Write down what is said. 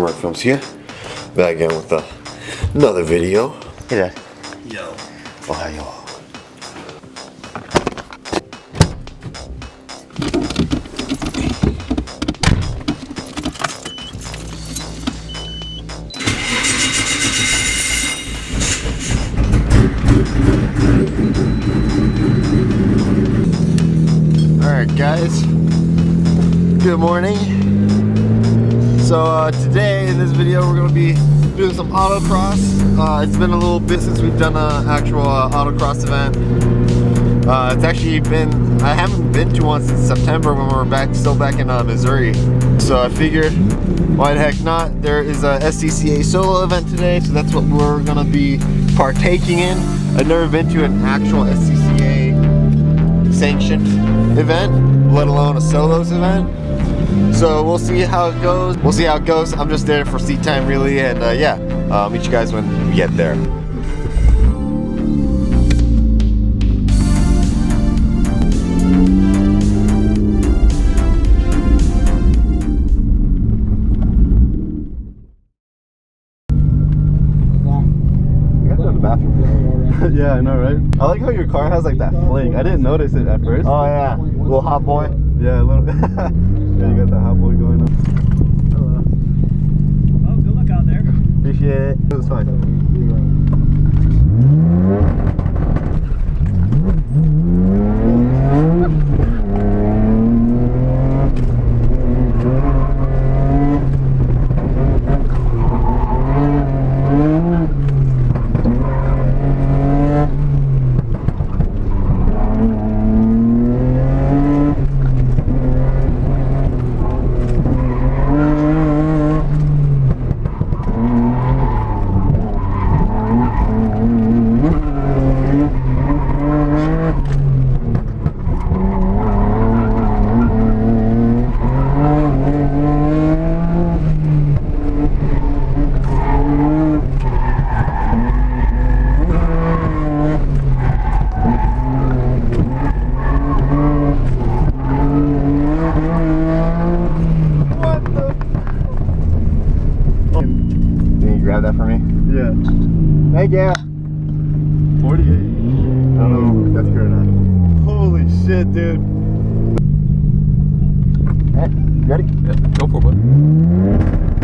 Mark Films here, back again with another video. Hey Dad. Yo. Ohio. Alright guys, good morning. So today in this video we're going to be doing some autocross. It's been a little bit since we've done an actual autocross event. It's actually been, I haven't been to one since September when we were still back in Missouri. So I figured, why the heck not? There is a SCCA solo event today, so that's what we're going to be partaking in. I've never been to an actual SCCA sanctioned event, let alone a solos event. So we'll see how it goes. I'm just there for seat time really, and yeah, I'll meet you guys when we get there. Yeah, I know, right? I like how your car has like that fling. I didn't notice it at first. Oh yeah, little hot boy. Yeah, a little bit. Yeah, you got that hot boy going on. Hello. Oh, good luck out there. Appreciate it. It was fine. Grab that for me? Yeah. Thank you. 48. I don't know if that's good or not. Holy shit, dude. Alright, ready? Yeah, go for it, bud.